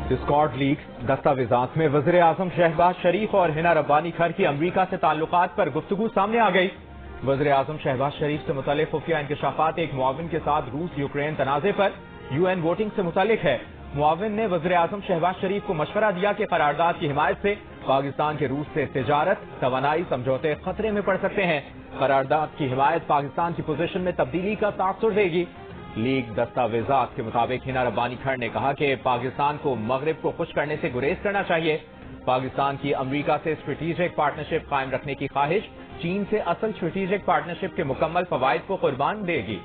Discard leaks دستاویزات میں وزیر اعظم شہباز شریف اور ہنا ربانی کھر کی امریکہ سے تعلقات پر گفتگو سامنے آ گئی۔ وزیر اعظم شہباز شریف سے متعلق خفیہ انکشافات ایک معاون کے ساتھ روس یوکرین تنازع پر UN ووٹنگ سے متعلق ہے۔ معاون نے وزیر اعظم شہباز شریف کو مشورہ دیا کہ قرارداد کی حمایت سے پاکستان کے روس سے تجارت، توانائی سمجھوتے خطرے میں پڑ سکتے ہیں۔ قرارداد کی حمایت پاکستان کی پوزیشن میں تبدیلی کا تاثر دے گی۔ لیگ دستاویزات کے مطابق ہنا ربانی کھر نے کہا کہ پاکستان کو مغرب کو خوش کرنے سے گریز کرنا چاہیے۔ پاکستان کی امریکہ سے اسٹریٹجک پارٹنرشپ قائم رکھنے کی خواہش چین سے اصل اسٹریٹجک پارٹنرشپ کے مکمل فوائد کو قربان دے گی۔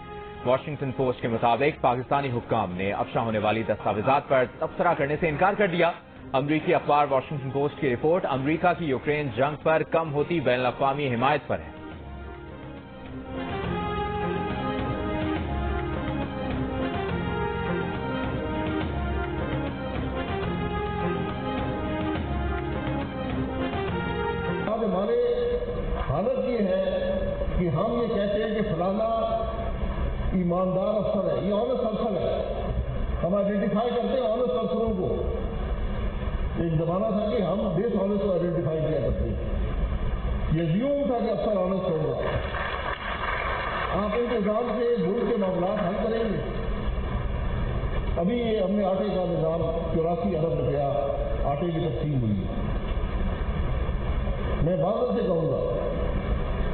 واشنگٹن پوسٹ کے مطابق پاکستانی حکام نے افشا ہونے والی دستاویزات پر تبصرہ کرنے سے انکار کر دیا۔ امریکی اخبار واشنگٹن پوسٹ کی رپورٹ امریکہ کی یوکرین جنگ پر کم ہوتی بین الاقوامی حمایت پر ہے۔ ہمارے حالت یہ ہے کہ ہم یہ کہتے ہیں کہ فلانا ایماندار افسر ہے، یہ آنےسٹ افسر ہے، ہم آئیڈینٹیفائی کرتے ہیں آنےسٹ افسروں کو۔ ایک زمانہ تھا کہ ہم ڈس آنےسٹ کو آئیڈینٹیفائی کیا کرتے ہیں، یہ زیوم تھا کہ افسر آنےسٹ ہوگا۔ آپ انتظام سے ملک کے معاملات حل کریں گے۔ ابھی ہم نے آٹے کا نظام 84 ارب روپیہ آٹے کی تقسیم ہوئی ہے۔ میں معذرت سے کہوں گا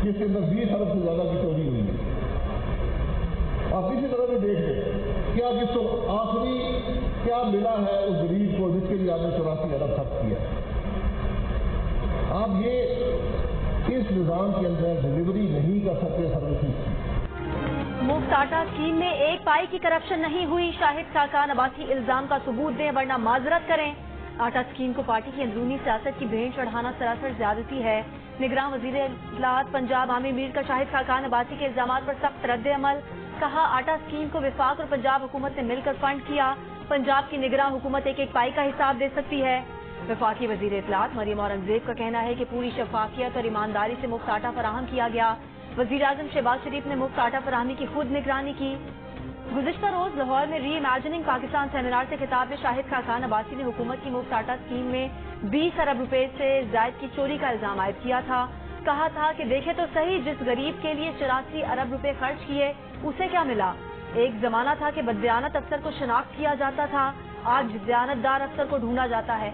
کہ اس کے اندر 20 ارب سے زیادہ کی چوری ہوئی ہے۔ آپ اسی طرح بھی دیکھ لیں کیا جس کو آخری کیا ملا ہے اس غریب کو جس کے لیے آپ نے 84 ارب خرچ کیا۔ آپ یہ اس نظام کے اندر ڈلیوری نہیں کر سکتے سروسز۔ مفت آٹا اسکیم میں ایک پائی کی کرپشن نہیں ہوئی، شاہد خاقان عباسی الزام کا ثبوت دیں ورنہ معذرت کریں۔ آٹا اسکیم کو پارٹی کی اندرونی سیاست کی بھینٹ چڑھانا سراسر زیادتی ہے۔ نگراں وزیر اطلاعات پنجاب عامر میر کا شاہد خاقان عباسی کے الزامات پر سخت رد عمل، کہا آٹا اسکیم کو وفاق اور پنجاب حکومت نے مل کر فنڈ کیا، پنجاب کی نگراں حکومت ایک ایک پائی کا حساب دے سکتی ہے۔ وفاقی وزیر اطلاعات مریم اورنگزیب کا کہنا ہے کہ پوری شفافیت اور ایمانداری سے مفت آٹا فراہم کیا گیا۔ وزیر اعظم شہباز شریف نے مفت آٹا فراہمی کی خود نگرانی کی۔ گزشتہ روز لاہور میں ری امیجننگ پاکستان سیمینار سے خطاب میں شاہد خاقان عباسی نے حکومت کی مفت آٹا اسکیم میں 20 ارب روپے سے زائد کی چوری کا الزام عائد کیا تھا۔ کہا تھا کہ دیکھیں تو صحیح، جس غریب کے لیے 84 ارب روپے خرچ کیے اسے کیا ملا۔ ایک زمانہ تھا کہ بددیانت افسر کو شناخت کیا جاتا تھا، آج دیانتدار افسر کو ڈھونڈا جاتا ہے۔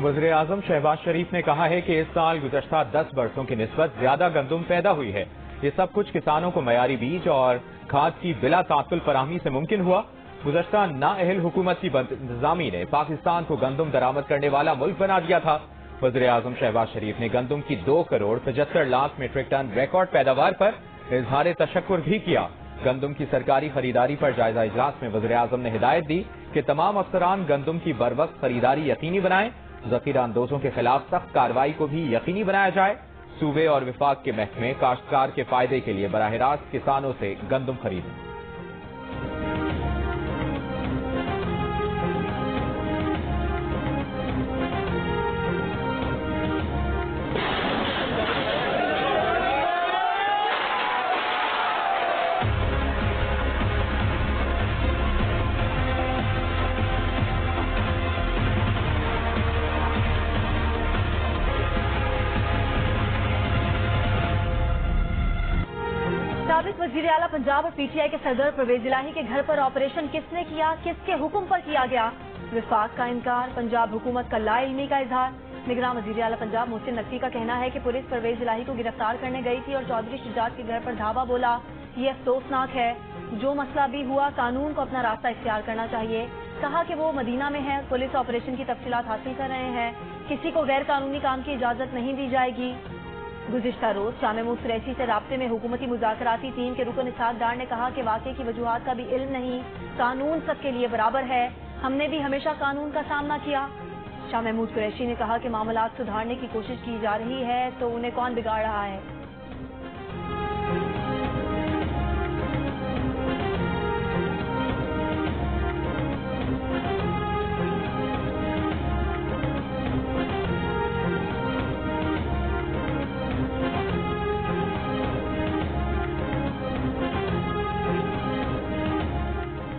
وزیر اعظم شہباز شریف نے کہا ہے کہ اس سال گزشتہ 10 برسوں کی نسبت زیادہ گندم پیدا ہوئی ہے۔ یہ سب کچھ کسانوں کو معیاری بیج اور کھاد کی بلا تعطل فراہمی سے ممکن ہوا۔ گزشتہ نااہل حکومت کی بدانتظامی نے پاکستان کو گندم درآمد کرنے والا ملک بنا دیا تھا۔ وزیر اعظم شہباز شریف نے گندم کی 2 crore 75 lakh metric ton record پیداوار پر اظہار تشکر بھی کیا۔ گندم کی سرکاری خریداری پر جائزہ اجلاس میں وزیر اعظم نے ہدایت دی کہ تمام افسران گندم کی بروقت خریداری یقینی بنائیں، ذخیرہ اندوزوں کے خلاف سخت کارروائی کو بھی یقینی بنایا جائے۔ صوبے اور وفاق کے محکمے کاشتکار کے فائدے کے لیے براہ راست کسانوں سے گندم خریدیں۔ سابق وزیر اعلیٰ پنجاب اور پی ٹی آئی کے صدر پرویز الہی کے گھر پر آپریشن کس نے کیا، کس کے حکم پر کیا گیا؟ وفاق کا انکار، پنجاب حکومت کا لا علمی کا اظہار۔ نگراں وزیر اعلیٰ پنجاب محسن نقوی کا کہنا ہے کہ پولیس پرویز الہی کو گرفتار کرنے گئی تھی اور چودھری شجاعت کے گھر پر دھاوا بولا۔ یہ افسوسناک ہے، جو مسئلہ بھی ہوا قانون کو اپنا راستہ اختیار کرنا چاہیے۔ کہا کہ وہ مدینہ میں ہے، پولیس آپریشن کی تفصیلات حاصل کر رہے ہیں، کسی کو غیر قانونی کام کی اجازت نہیں دی جائے گی۔ گزشتہ روز شاہ محمود قریشی سے رابطے میں حکومتی مذاکراتی ٹیم کے رکن اسحاق ڈار نے کہا کہ واقعے کی وجوہات کا بھی علم نہیں، قانون سب کے لیے برابر ہے، ہم نے بھی ہمیشہ قانون کا سامنا کیا۔ شاہ محمود قریشی نے کہا کہ معاملات سدھارنے کی کوشش کی جا رہی ہے تو انہیں کون بگاڑ رہا ہے۔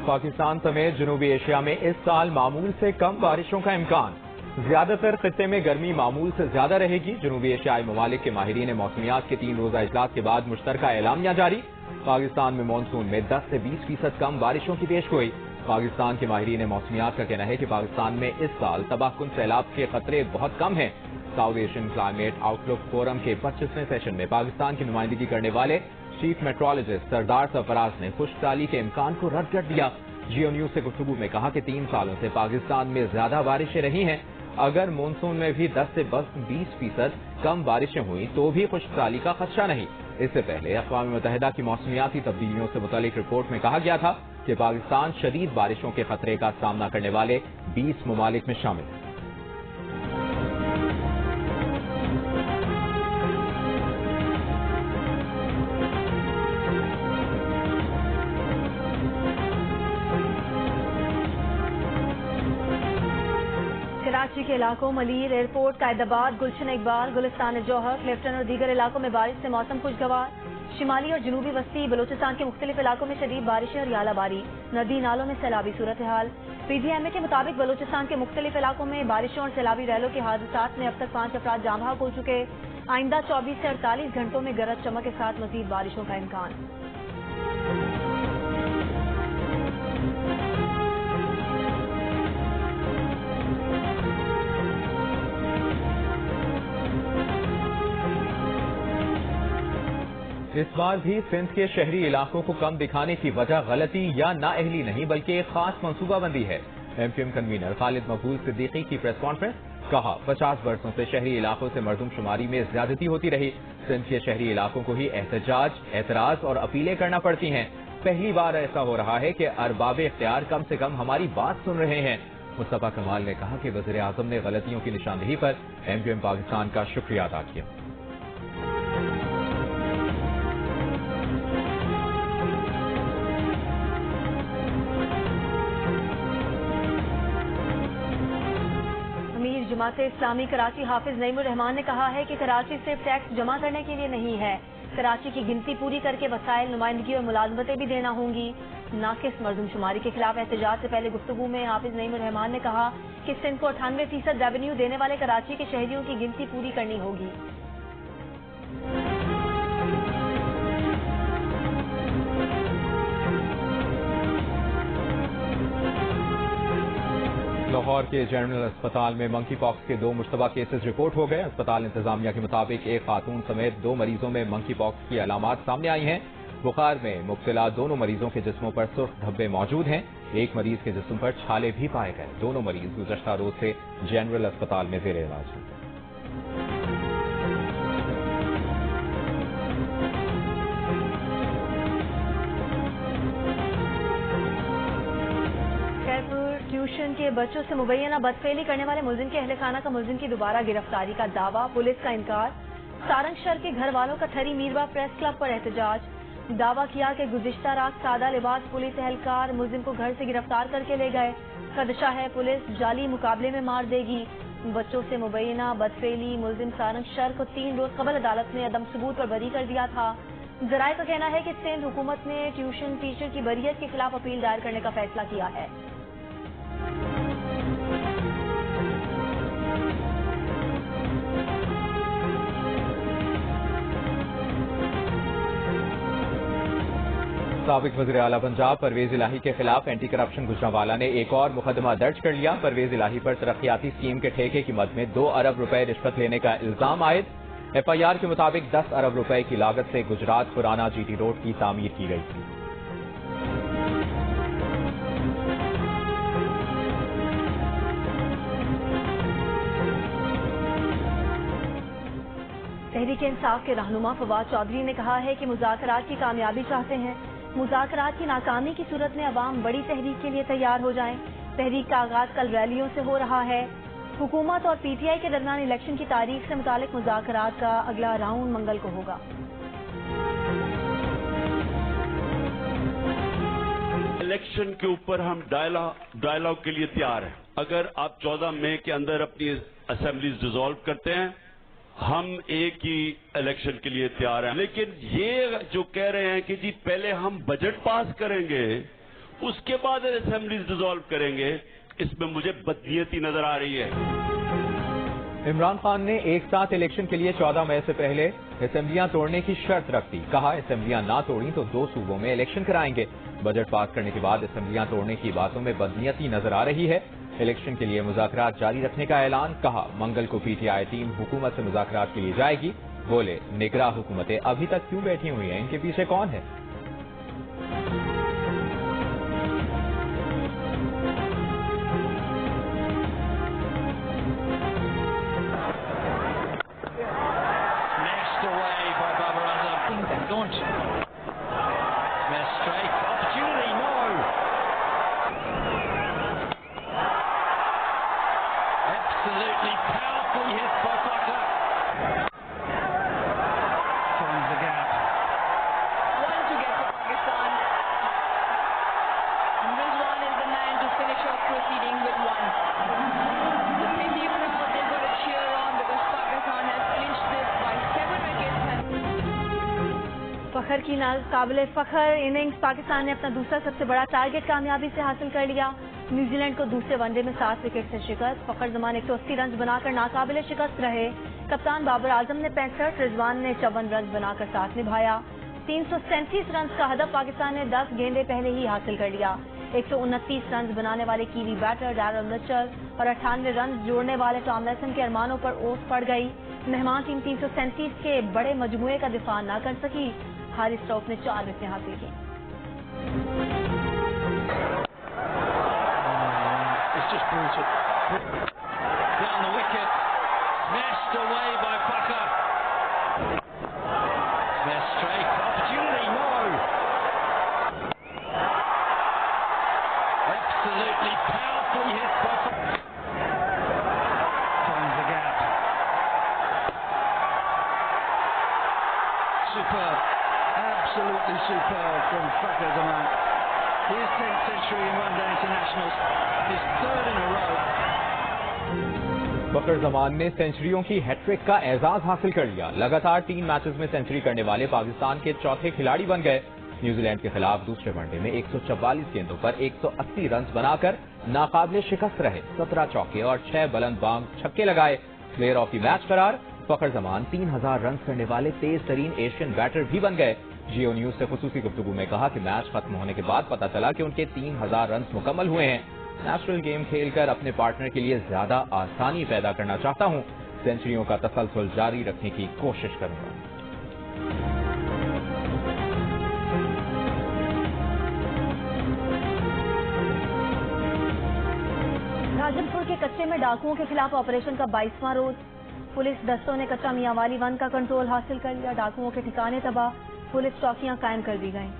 पाकिस्तान समेत जनूबी एशिया में इस साल मामूल से कम बारिशों का इम्कान। ज्यादातर खित्ते में गर्मी मामूल से ज्यादा रहेगी। जनूबी एशियाई ममालिक के माहिरीन मौसमियात के 3 रोजा इजलास के बाद मुश्तरका एलामिया जारी। पाकिस्तान में मानसून में 10 से 20% कम बारिशों की पेशगोई। पाकिस्तान के माहिरीन मौसमियात का कहना है कि पाकिस्तान में इस साल तबाहकुन सैलाब के खतरे बहुत कम हैं। South Asian climate outlook forum के 25वें सेशन में पाकिस्तान की नुमाइंदगी करने वाले चीफ मेट्रोलॉजिस्ट सरदार सरफराज ने खुशहाली के इम्कान को रद्द कर दिया। जियो न्यूज से गुफ्तगू में कहा कि 3 सालों से पाकिस्तान में ज्यादा बारिशें रही हैं। अगर मानसून में भी 10 से 20% कम बारिशें हुई तो भी खुशहाली का खदशा नहीं। इससे पहले अक़वाम मुत्तहिदा की मौसमियाती तब्दीलियों से मुतालिक रिपोर्ट में कहा गया था कि पाकिस्तान शदीद बारिशों के खतरे का सामना करने वाले 20 ममालिक में शामिल है। कराची के इलाकों मलीर एयरपोर्ट, कायदाबाद, गुलशन इकबाल, गुलिस्तान जौहर, क्लिफ्टन और दीगर इलाकों में बारिश से मौसम खुशगवार। शिमाली और जनूबी वस्ती बलोचिस्तान के मुख्तलिफ इलाकों में शदीद बारिशें और आलाबारी। नदी नालों में सैलाबी सूरत हाल। PGMA के मुताबिक बलोचिस्तान के मुख्तलिफ इलाकों में बारिशों और सैलाबी रैलों के हादसात में अब तक 5 अफराद जाँ बहक हो चुके। आइंदा 24 से 48 घंटों में गरज चमक के साथ मजीद बारिशों का इम्कान। इस बार भी सिंध के शहरी इलाकों को कम दिखाने की वजह गलती या नाअहली नहीं बल्कि एक खास मंसूबाबंदी है। MQM कन्वीनर खालिद मकबूल सिद्दीकी की प्रेस कॉन्फ्रेंस। कहा 50 वर्षों से शहरी इलाकों से मरदमशुमारी में ज्यादती होती रही। सिंध के शहरी इलाकों को ही एहतजाज, एतराज और अपीलें करना पड़ती हैं। पहली बार ऐसा हो रहा है कि अरबाब इख्तियार कम से कम हमारी बात सुन रहे हैं। मुस्तफा कमाल ने कहा कि वज़ीर आज़म ने गलतियों की निशानदेही पर MQM पाकिस्तान का शुक्रिया अदा किया। जमात इस्लामी कराची हाफिज नईमुर रहमान ने कहा है कि कराची सिर्फ टैक्स जमा करने के लिए नहीं है, कराची की गिनती पूरी करके वसाइल, नुमाइंदगी और मुलाजमतें भी देना होंगी। नाकिस मरदमशुमारी के खिलाफ एहतजाज से पहले गुफ्तगू में हाफिज नईमुर रहमान ने कहा कि सिंध को 98% रेवेन्यू देने वाले कराची के शहरियों की गिनती पूरी करनी होगी। लाहौर के जनरल अस्पताल में मंकी पॉक्स के 2 मुश्तबा केसेस रिपोर्ट हो गए। अस्पताल इंतजामिया के मुताबिक एक खातून समेत 2 मरीजों में मंकी पॉक्स की अलामात सामने आई हैं। बुखार में मुब्तला दोनों मरीजों के जिस्मों पर सुर्ख धब्बे मौजूद हैं। एक मरीज के जिस्म पर छाले भी पाए गए। दोनों मरीज गुज़श्ता रोज से जनरल अस्पताल में ज़ेर इलाज हैं। ट्यूशन के बच्चों से मुबैना बदफेली करने वाले मुलजिम के अहले खाना का मुलजिम की दोबारा गिरफ्तारी का दावा, पुलिस का इनकार। सारंग शहर के घर वालों का ठहरी मीरवा प्रेस क्लब पर एहतजाज। दावा किया कि गुज़िश्ता रात सादा लिबास पुलिस एहलकार मुलजिम को घर से गिरफ्तार करके ले गए। खदशा है पुलिस जाली मुकाबले में मार देगी। बच्चों से मुबैना बदफेली मुलजिम सारंग शहर को 3 रोज कबल अदालत ने अदम सबूत पर बरी कर दिया था। जराये का कहना है कि सिंध हुकूमत ने ट्यूशन टीचर की बरियत के खिलाफ अपील दायर करने का फैसला किया है। साबिक वज़ीर आला पंजाब परवेज इलाही के खिलाफ एंटी करप्शन गुजरांवाला ने एक और मुकदमा दर्ज कर लिया। परवेज इलाही पर तरक्याती स्कीम के ठेके की मद में 2 अरब रुपए रिश्वत लेने का इल्जाम आयद। FIR के मुताबिक 10 अरब रुपए की लागत से गुजरात खुराना GT रोड की तामीर की गई थी। तहरीक इंसाफ के रहनुमा फवाद चौधरी ने कहा है कि मुज़ाकरात की कामयाबी चाहते हैं। मुज़ाकरात की नाकामी की सूरत में अवाम बड़ी तहरीक के लिए तैयार हो जाएं। तहरीक का आगाज कल रैलियों से हो रहा है। हुकूमत और PTI के दरमियान इलेक्शन की तारीख से मुतालिक मुज़ाकरात का अगला राउंड मंगल को होगा। इलेक्शन के ऊपर हम डायलॉग के लिए तैयार हैं। अगर आप 14 मई के अंदर अपनी असेंबलीज डिसॉल्व करते हैं, हम एक ही इलेक्शन के लिए तैयार हैं। लेकिन ये जो कह रहे हैं कि जी पहले हम बजट पास करेंगे, उसके बाद असेंबलीज डिसॉल्व करेंगे, इसमें मुझे बदनीयती नजर आ रही है। इमरान खान ने एक साथ इलेक्शन के लिए 14 मई से पहले असेंबलियां तोड़ने की शर्त रख दी। कहा असेंबलियां ना तोड़ी तो 2 सूबों में इलेक्शन कराएंगे। बजट पास करने के बाद असेंबलियां तोड़ने की बातों में बदनीयती नजर आ रही है। इलेक्शन के लिए मुज़ाकरात जारी रखने का ऐलान। कहा मंगल को पीटीआई टीम हुकूमत से मुज़ाकरात के लिए जाएगी। बोले निगरां हुकूमतें अभी तक क्यों बैठी हुई हैं, इनके पीछे कौन है। Absolutely powerfully hit by Bucker. Finds the gap. One to get for Pakistan. Rizwan is the man to finish off proceedings with one. The Sindhi crowd, they've got a cheer on because Pakistan has clinched this by 7 wickets. फखर की काबिल फखर innings Pakistan ने अपना दूसरा सबसे बड़ा target कामयाबी से हासिल कर लिया। न्यूजीलैंड को दूसरे वनडे में 7 विकेट से शिकस्त। फखर जमान 180 रन बनाकर नाकाबिले शिकस्त रहे। कप्तान बाबर आजम ने 65, रिजवान ने 54 रन बनाकर साथ निभाया। 337 रन का हदफ पाकिस्तान ने 10 गेंदे पहले ही हासिल कर लिया। 129 रन बनाने वाले कीवी बैटर डैरल मिचेल और 98 रन जोड़ने वाले टॉमलिंसन के अरमानों पर ओस पड़ गई। मेहमान टीम 337 के बड़े मजमूए का दिफा न कर सकी। हारिस रऊफ ने 4 विकेटें हासिल की। It's just brutal. Down the wicket, smashed away by Bucker. Smashed straight, opportunity, no. Absolutely powerfully hit by Bucker. Finds the gap. Superb, absolutely superb from Fakhar Zaman. His 10th century in one-day internationals, his 3rd in a row. फखर जमान ने सेंचुरियों की hat trick का एजाज हासिल कर लिया। लगातार 3 matches में century करने वाले पाकिस्तान के चौथे खिलाड़ी बन गए। न्यूजीलैंड के खिलाफ दूसरे वनडे में 144 गेंदों पर 180 रन बनाकर नाकाबिले शिकस्त रहे। 17 चौके और 6 बुलंद बांग छक्के लगाए। प्लेयर ऑफ द मैच करार। फखर जमान 3000 रन करने वाले तेज तरीन एशियन बैटर भी बन गए। जियो न्यूज से खुसूसी गुफ्तगू में कहा कि मैच खत्म होने के बाद पता चला कि उनके 3000 रन मुकम्मल हुए हैं। नेशनल गेम खेलकर अपने पार्टनर के लिए ज्यादा आसानी पैदा करना चाहता हूं। सेंचुरियों का तसलसल जारी रखने की कोशिश करूंगा। राजनपुर के कच्चे में डाकुओं के खिलाफ ऑपरेशन का 22वां रोज। पुलिस दस्तों ने कच्चा मियांवाली वन का कंट्रोल हासिल कर लिया। डाकुओं के ठिकाने तबाह, पुलिस चौकियां कायम कर दी गईं।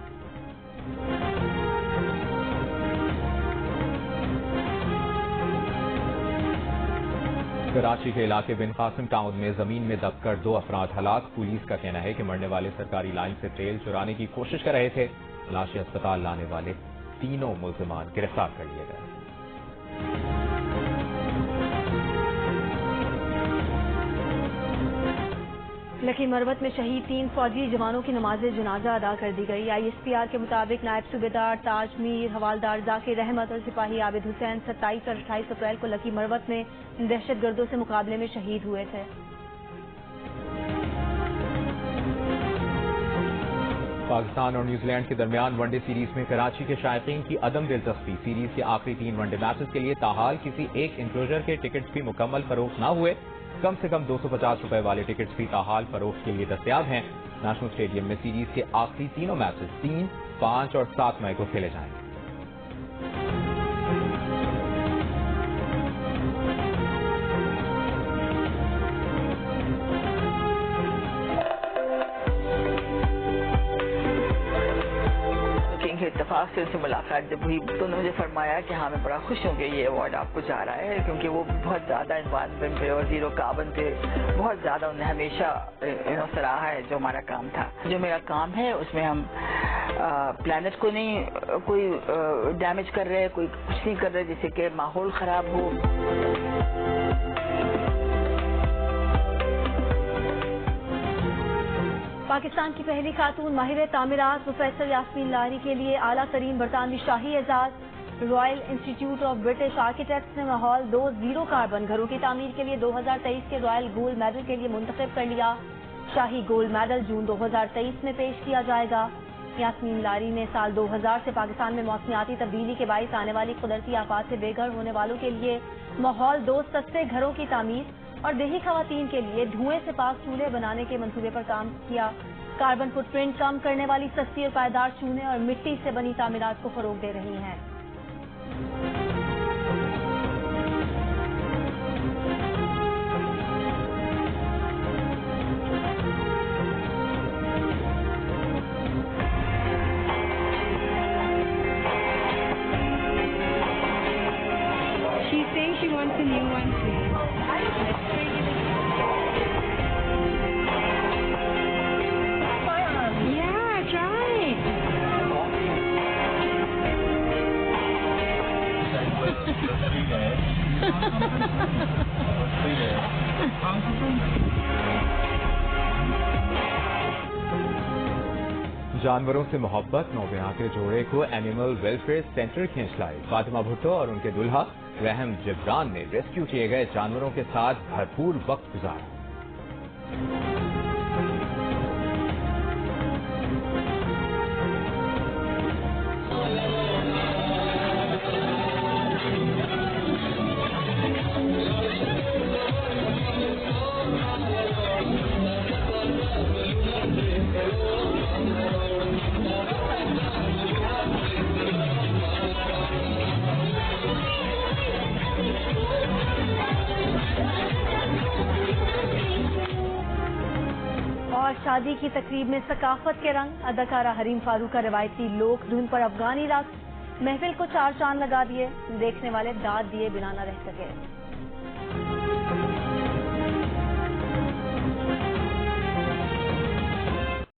कराची के इलाके बिन कासिम टाउन में जमीन में दबकर 2 अफराद हलाक। पुलिस का कहना है कि मरने वाले सरकारी लाइन से तेल चुराने की कोशिश कर रहे थे। लाशें अस्पताल लाने वाले तीनों मुल्जिमान गिरफ्तार कर लिए गए। लकी मरवत में शहीद 3 फौजी जवानों की नमाज जनाजा अदा कर दी गई। ISPR के मुताबिक नायब सूबेदार ताज मीर, हवालदार जाकिर अहमद और सिपाही आबिद हुसैन 27 और 28 अप्रैल को लकी मरवत में दहशतगर्दों से मुकाबले में शहीद हुए थे। पाकिस्तान और न्यूजीलैंड के दरमियान वनडे सीरीज में कराची के शायकीन की अदम दिलचस्पी। सीरीज के आखिरी 3 वनडे मैचेस के लिए ताहाल किसी एक इंक्लोजर के टिकट्स भी मुकम्मल फरोख्त न हुए। कम से कम 250 रुपए वाले टिकट्स भी ताहाल फरोख्त के लिए दस्तयाब हैं। नेशनल स्टेडियम में सीरीज के आखिरी तीनों मैचेस 3, 5 और 7 मई को खेले जाएंगे। इत्तेफाक से उनसे मुलाकात जब हुई तो उन्होंने मुझे फरमाया कि हाँ मैं बड़ा खुश हूँ कि ये अवार्ड आपको जा रहा है, क्योंकि वो बहुत ज़्यादा इन्वायरमेंट पे और जीरो कार्बन पे बहुत ज़्यादा उन्हें हमेशा सराहा है जो हमारा काम था। जो मेरा काम है उसमें हम प्लैनेट को नहीं कोई डैमेज कर रहे, कोई कुछ नहीं कर रहे जिससे कि माहौल ख़राब हो। پاکستان کی پہلی خاتون ماہر تعمیرات پروفیسر یاسمین لاری کے لیے اعلیٰ ترین برطانوی شاہی اعزاز۔ Royal institute of British architects نے ماحول 2 زیرو کاربن گھروں کی تعمیر کے لیے 2023 کے رائل گولڈ میڈل کے لیے منتخب کر لیا۔ شاہی گولڈ میڈل جون 2023 میں پیش کیا جائے گا۔ یاسمین لاری نے سال 2000 سے پاکستان میں موسمیاتی تبدیلی کے باعث آنے والی قدرتی آفات سے بے گھر ہونے والوں کے لیے ماحول 2 سستے گھروں کی تعمیر اور دیہی خواتین کے لیے دھوئیں سے پاک چولہے بنانے کے منصوبے پر کام کیا۔ کاربن فٹ پرنٹ کم کرنے والی سستی اور پائیدار چولہے اور مٹی سے بنی تعمیرات کو فروغ دے رہی ہیں۔ She's saying she wants a new one too. Yeah, try. جانوروں سے محبت نوبیاں کے جوڑے کو اینیمل ویلفیئر سینٹر کھینچ لائے۔ فاطمہ بھٹو اور ان کے دلہا رحم جبران نے ریسکیو کیے گئے جانوروں کے ساتھ بھرپور وقت گزارا۔ اور شادی کی تقریب میں ثقافت کے رنگ، اداکارہ حریم فاروق کا روایتی لوک دھن پر افغانی رقص محفل کو 4 چاند لگا دیے، دیکھنے والے داد دیے بنا نہ رہ سکے۔